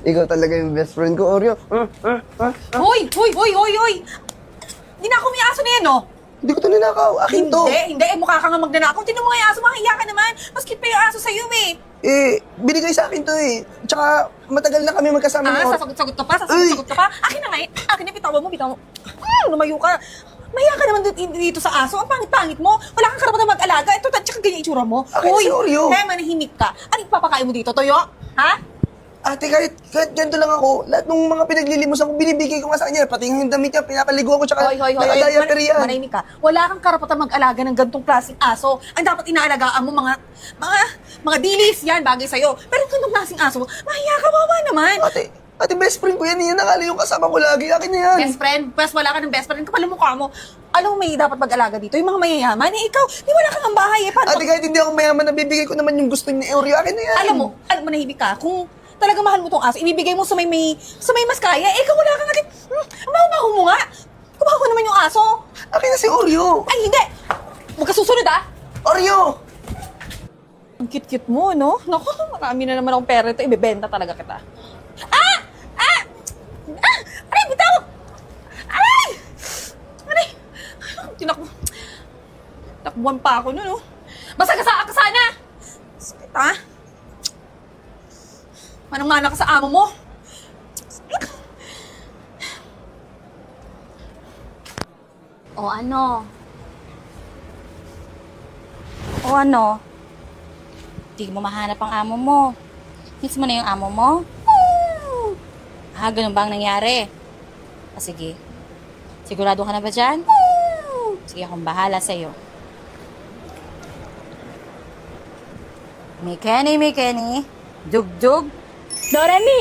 Ikaw talaga yung best friend ko, Oreo. Hoy! Hoy! Hoy! Hoy! Hoy! Hindi na ako may aso na yan, no? Hindi ko to ninakaw. Akin to. Hindi. Mukha ka nga magnanakaw. Tinan mo nga yung aso, mahiya ka naman. Mas cute pa yung aso sa'yo, eh. Binigay sa akin to eh. Tsaka matagal na kami magkasama ni Oreo. Sasagot-sagot ka pa? Sasagot-sagot ka pa? Akin na nga eh. Akin na, bitawan mo. Lumayo ka. Mahiya ka naman dito sa aso. Ang pangit-pangit mo. Wala kang karapatan mag-alaga. Ito, tsaka ganyan itsura mo. Akin si Oreo. Manahimik ka. Ano ipapakain mo dito, Toyo? Ha? Ate, kahit ganito lang ako, lahat ng mga pinaglilimus ako, binibigay ko nga sa kanya. Pati yung damit niya, pinapaligo ko, tsaka nakadiaper yan. Manahimik ka. Wala kang karapatan mag-alaga ng gantong klaseng aso. Ang dapat inaalagaan mo, mga dilis yan, bagay sa'yo. Pero gantong klaseng aso, mahiya ka, wawa naman. Ate, best friend ko yan. Yan nakala yung kasama ko lagi. Akin na yan. Best friend? Pas wala ka ng best friend. Kapal ang mukha mo. Alam mo, may dapat mag-alaga dito. Yung mga mayayaman. Ikaw, di wala kang ang bahay eh. Ate, kahit hindi ako mayaman, nabibigay ko naman yung gusto ni Oreo. Akin na yan. Alam mo, nahibig ka. Kung talaga mahal mo tong aso, ibibigay mo sa may mas kaya. Ikaw wala kang agad. Ang baho-baho mo nga. Kumaho naman yung aso. Akin na si Oreo. Ay, hindi. Huwag ka susunod, ah. Oreo! Ang cute-cute mo, no? Naku, marami na naman akong pera ito. Ibebenta talaga kita. Aray, bitaw! Aray! Takbuhan pa ako nun, no? Masagasa ka sana! Sakit, ha? Manang-mana ka sa amo mo. O ano? O ano? Di mo mahanap ang amo mo. Miss mo na yung amo mo? Ganun ba ang nangyari? O sige. Sigurado ka na ba dyan? Sige, akong bahala sa'yo. May Kenny. Dug-dug. Dorani!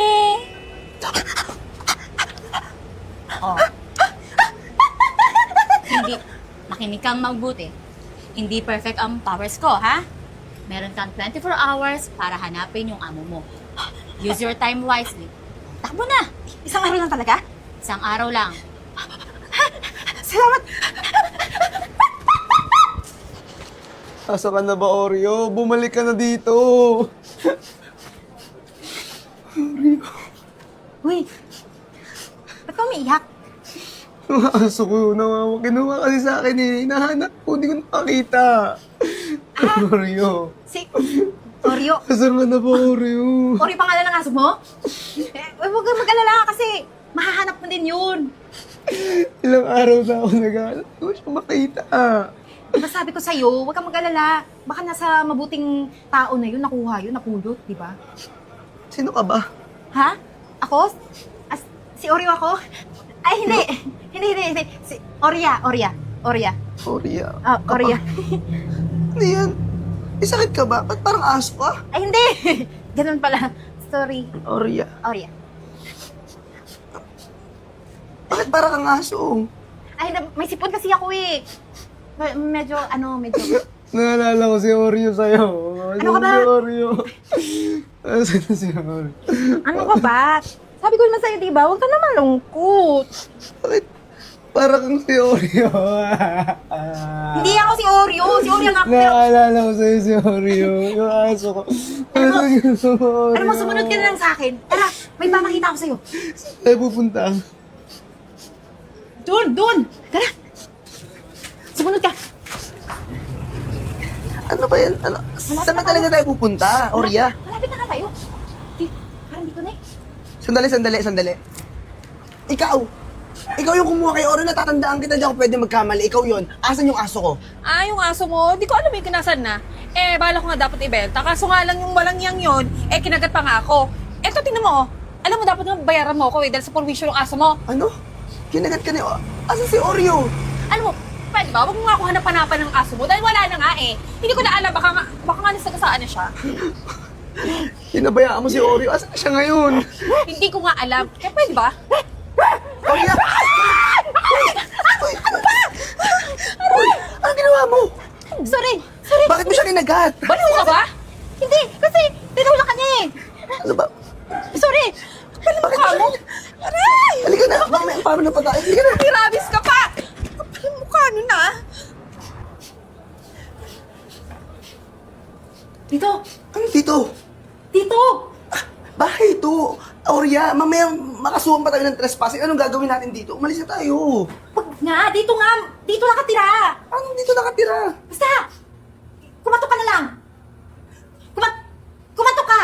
Oh. Hindi, makinig kang mabuti. Hindi perfect ang powers ko, ha? Meron kang 24 hours para hanapin yung amo mo. Use your time wisely. Takbo na! Isang araw lang talaga? Isang araw lang. Salamat! Asa ka na ba, Oreo? Bumalik ka na dito. Uy, ba't ka umiiyak? Yung aso ko, kinuha kasi sa akin eh. Hinahanap ko, hindi ko nakakita. Oreo. Oreo. Asa ka na ba, Oreo? Oreo pangalan ng aso mo? Huwag kang mag-alala kasi mahahanap mo din yun. Ilang araw na ako naghahanap. Hindi ko siya makita. Diba sabi ko sa'yo, huwag kang mag-alala. Baka nasa mabuting tao na yun, nakuha yun, napulot, di ba? Sino ka ba? Ha? Ako? Si Oreo ako? Ay, hindi. Hindi. Si Oria. Oreo. Oria. Ano yan? Sakit ka ba? Ba't parang aso ka? Ay, hindi. Ganun pala. Sorry. Oreo. Oria. Bakit parang kang aso? Ay, may sipon kasi ako eh. Medyo. Naalala ko si Oreo sa'yo. Ano ka ba? Si Oreo. Asan na si Oreo? Ano ka ba? Sabi ko naman sa'yo, diba? Huwag ka na malungkot. Bakit parang kang si Oreo? Hindi ako si Oreo. Si Oreo nga ako. Naalala ko sa'yo si Oreo. Yung aso ko. Ano mo, sumunod ka na lang sa akin. Tara, may pamakita ako sa'yo. Saan tayo pupunta? Doon. Tara. Sumunod ka. Ano ba yan? Saan na talaga tayo pupunta, Oreo? Malapit na ka tayo. Parang dito na eh. Sandali. Ikaw yung kumuha kay Oreo, natatandaan kita, di ako pwede magkamali. Ikaw yun. Asan yung aso ko? Yung aso mo, di ko alam yung kinasan na. Bala ko nga dapat ibenta. Kaso nga lang yung walang yang yun, kinagat pa nga ako. Eto, tingnan mo, alam mo, dapat nga bayaran mo ako dahil sa perwisyo ng aso mo. Ano? Kinagat ka ni Oreo? Asan si Oreo? Alam mo, pwede ba? Huwag mo nga ako hanap-hanapan ng aso mo dahil wala na nga eh. Hindi ko na alam, baka nga nasagasaan na siya. Hinabayaan mo si Oreo. Asan na siya ngayon? Hindi ko nga alam. Kaya pwede ba? Oreo! Uy, ano ba? Uy, ano ginawa mo? Sorry. Bakit mo siya kinagat? Baliw ka ba? Hindi, kasi tinulak ka niya eh. Ano ba? Sorry. Baliw Bakit ka mo. Aray! Halika na. Mamaya, paano na pagkain? Halika na. May rabies ka pa. Kapal mo ka, ano na? Dito. Ano dito? Dito. Bahay ito. Orya, mamaya makasuhan pa tayo ng trespassing. Anong gagawin natin dito? Umalis na tayo. Wag nga, dito nakatira. Anong dito nakatira? Basta, kumatok ka na lang. Kumatok ka.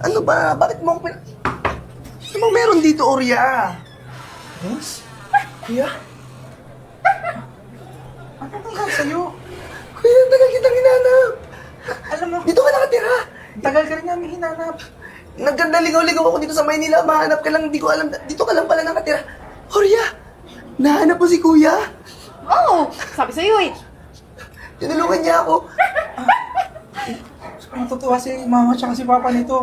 Ano ba? Bakit mo ako Ano bang meron dito, Orya? Boss? Kuya? Ano nangyari sa'yo? Kuya, tagal kitang hinanap. Alam mo, Dito ka nakatira. tagal ka rin namin hinanap. Nagkanda ligaw-ligaw ako dito sa Maynila. Mahanap ka lang, hindi ko alam. Dito ka lang pala nakatira. Orya, nahanap mo si Kuya? Oo, sabi sa'yo eh. Tinulungan niya ako. Matutuwa si mama tsaka si papa nito.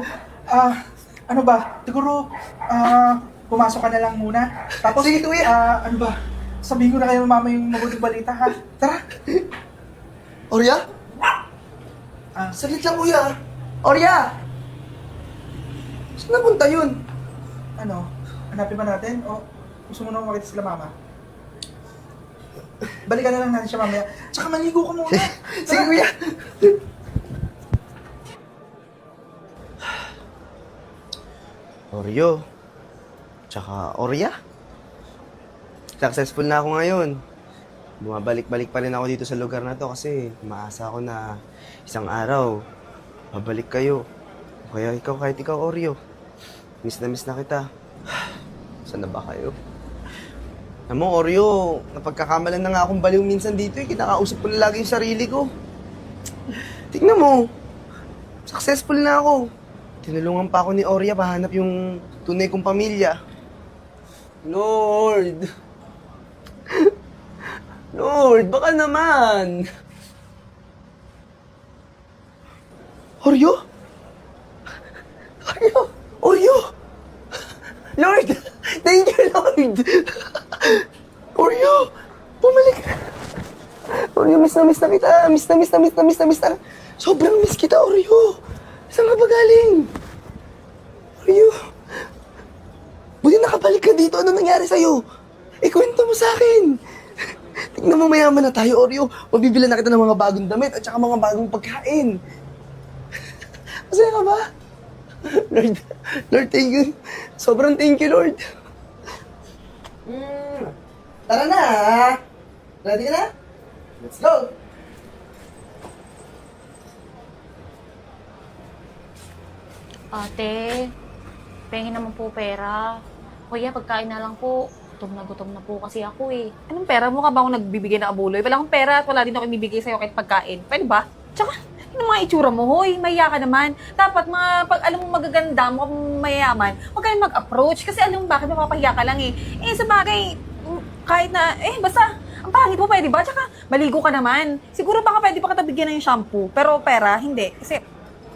Ano ba? Siguro, pumasok ka na lang muna. Tapos, Sige, kuya. ano ba? Sabihin ko na kayo mama yung mabuting balita, ha? Tara! Orya? Saglit lang, Kuya. Orya! Saan napunta yun? Ano? Hanapin ba natin? O gusto mo na makita sila mama? Balikan na lang natin siya mamaya. Tsaka maligo ka muna. Sige, Kuya. Oreo. Tsaka Orya. Successful na ako ngayon. Bumabalik-balik pa rin ako dito sa lugar na to kasi maasa ako na isang araw, babalik kayo. O kaya ikaw, kahit ikaw, Oreo. Miss na kita. Saan na ba kayo? Alam mo, Oreo, napagkakamalan na nga akong baliw minsan dito eh. Kinakausap ko na lagi yung sarili ko. Tignan mo, successful na ako. Tinulungan pa ako ni Orya pahanap yung tunay kong pamilya. Lord! Lord, baka naman! Oryo? Oryo! Oryo! Lord! Thank you, Lord! Oryo! Bumalik ka! Oryo, miss na kita! Miss na! Sobrang miss kita, Oryo! Saan ka ba galing? Oryo! Buti nakabalik ka dito. Ano nangyari sa'yo? Ikwento mo sa akin. Tignan mo, mayaman na tayo, Oreo. Mabibilan na kita ng mga bagong damit at saka mga bagong pagkain. Masaya ka ba? Lord, thank you. Sobrang thank you, Lord. Tara na, ha? Ready ka na? Let's go! Ate, pengin naman po pera. Kuya, pagkain na lang po. Gutom na po kasi ako eh. Anong pera mo ka ba akong nagbibigay ng abuloy? Wala akong pera at wala din ako ibibigay sa'yo kahit pagkain. Pwede ba? Tsaka, yung mga itsura mo, hoy, mahiya ka naman. Dapat pag alam mo magaganda mo, mayayaman, huwag ka mag-approach. Kasi alam mo bakit mapapahiya ka lang eh. Eh, sa bagay, kahit na, basta, ang pangit mo, pwede ba? Tsaka, maligo ka naman. Siguro baka pwede pa kita bigyan ng shampoo. Pero pera, hindi. Kasi,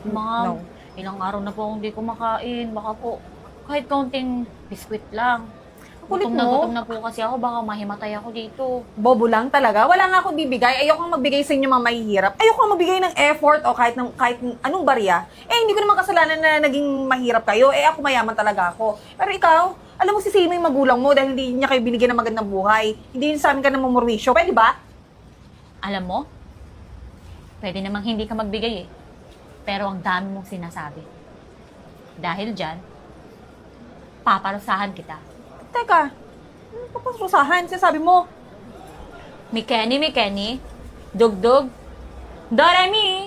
Ma'am, no. ilang araw na po akong hindi kumakain. Baka po, kahit kaunting biskwit lang. Kulit mo. Gutom na po kasi ako. Baka mahimatay ako dito. Bobo lang talaga. Wala nga akong bibigay. Ayoko nga magbigay sa inyo mga mahihirap. Ayoko nga magbigay ng effort o kahit anong barya. Hindi ko naman kasalanan na naging mahirap kayo. Ako mayaman talaga ako. Pero ikaw, alam mo sisino yung magulang mo dahil hindi niya kayo binigyan ng magandang buhay. Hindi yun sa amin ka ng mamurwisyo. Pwede ba? Alam mo, pwede namang hindi ka magbigay eh. Pero ang dami mong sinasabi. Dahil dyan, paparusahan kita. Teka, ano papasusahan? Sinasabi mo. Mikeni, dugdug, Doremi.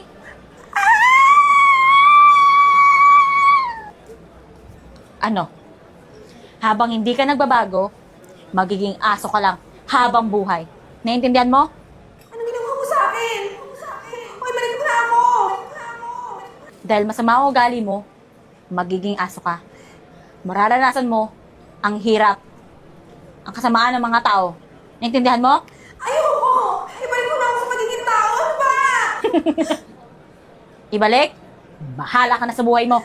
Ano? Habang hindi ka nagbabago, magiging aso ka lang habang buhay. Naintindihan mo? Anong ginawa mo sa akin? Hoy, balik mo na ako! Dahil masama ang ugali mo, magiging aso ka. Mararanasan mo ang hirap, ang kasamaan ng mga tao. Naintindihan mo? Ayoko! Ibalik mo na ako sa magiging tao! Ano ba? Ibalik, bahala ka na sa buhay mo.